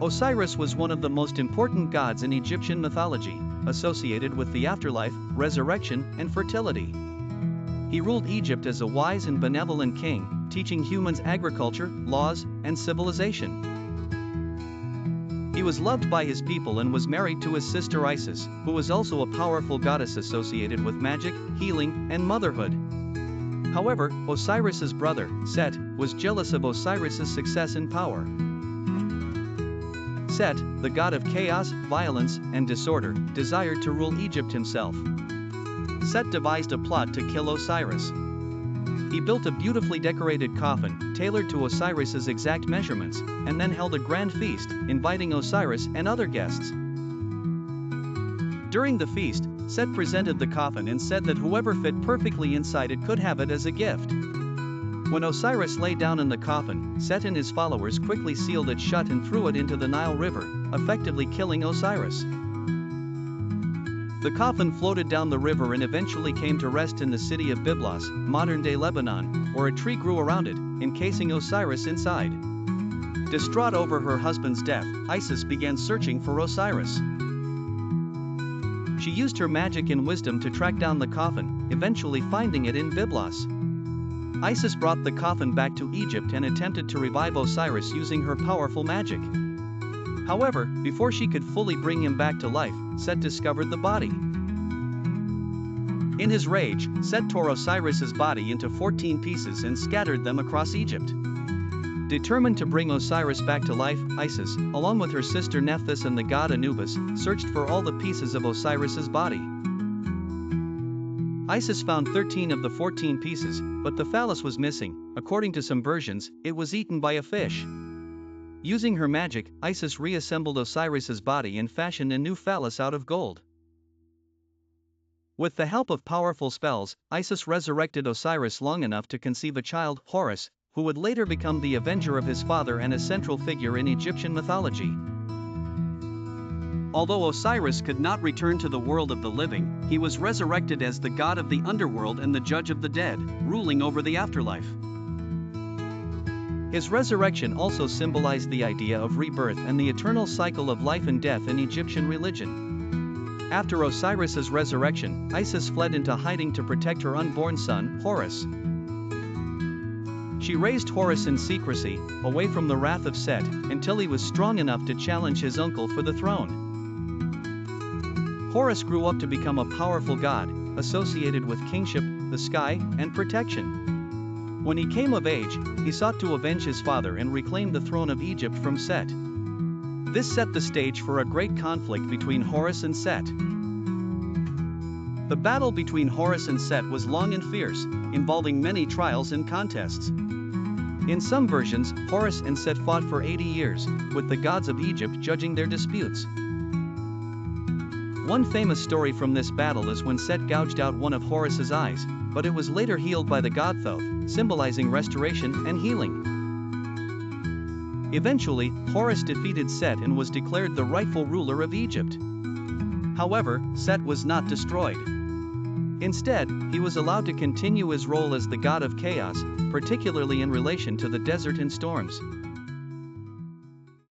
Osiris was one of the most important gods in Egyptian mythology, associated with the afterlife, resurrection, and fertility. He ruled Egypt as a wise and benevolent king, teaching humans agriculture, laws, and civilization. He was loved by his people and was married to his sister Isis, who was also a powerful goddess associated with magic, healing, and motherhood. However, Osiris's brother, Set, was jealous of Osiris's success and power. Set, the god of chaos, violence, and disorder, desired to rule Egypt himself. Set devised a plot to kill Osiris. He built a beautifully decorated coffin, tailored to Osiris's exact measurements, and then held a grand feast, inviting Osiris and other guests. During the feast, Set presented the coffin and said that whoever fit perfectly inside it could have it as a gift. When Osiris lay down in the coffin, Set and his followers quickly sealed it shut and threw it into the Nile River, effectively killing Osiris. The coffin floated down the river and eventually came to rest in the city of Byblos, modern-day Lebanon, where a tree grew around it, encasing Osiris inside. Distraught over her husband's death, Isis began searching for Osiris. She used her magic and wisdom to track down the coffin, eventually finding it in Byblos. Isis brought the coffin back to Egypt and attempted to revive Osiris using her powerful magic. However, before she could fully bring him back to life, Set discovered the body. In his rage, Set tore Osiris's body into 14 pieces and scattered them across Egypt. Determined to bring Osiris back to life, Isis, along with her sister Nephthys and the god Anubis, searched for all the pieces of Osiris's body. Isis found 13 of the 14 pieces, but the phallus was missing. According to some versions, it was eaten by a fish. Using her magic, Isis reassembled Osiris's body and fashioned a new phallus out of gold. With the help of powerful spells, Isis resurrected Osiris long enough to conceive a child, Horus, who would later become the avenger of his father and a central figure in Egyptian mythology. Although Osiris could not return to the world of the living, he was resurrected as the god of the underworld and the judge of the dead, ruling over the afterlife. His resurrection also symbolized the idea of rebirth and the eternal cycle of life and death in Egyptian religion. After Osiris's resurrection, Isis fled into hiding to protect her unborn son, Horus. She raised Horus in secrecy, away from the wrath of Set, until he was strong enough to challenge his uncle for the throne. Horus grew up to become a powerful god, associated with kingship, the sky, and protection. When he came of age, he sought to avenge his father and reclaim the throne of Egypt from Set. This set the stage for a great conflict between Horus and Set. The battle between Horus and Set was long and fierce, involving many trials and contests. In some versions, Horus and Set fought for 80 years, with the gods of Egypt judging their disputes. One famous story from this battle is when Set gouged out one of Horus's eyes, but it was later healed by the god Thoth, symbolizing restoration and healing. Eventually, Horus defeated Set and was declared the rightful ruler of Egypt. However, Set was not destroyed. Instead, he was allowed to continue his role as the god of chaos, particularly in relation to the desert and storms.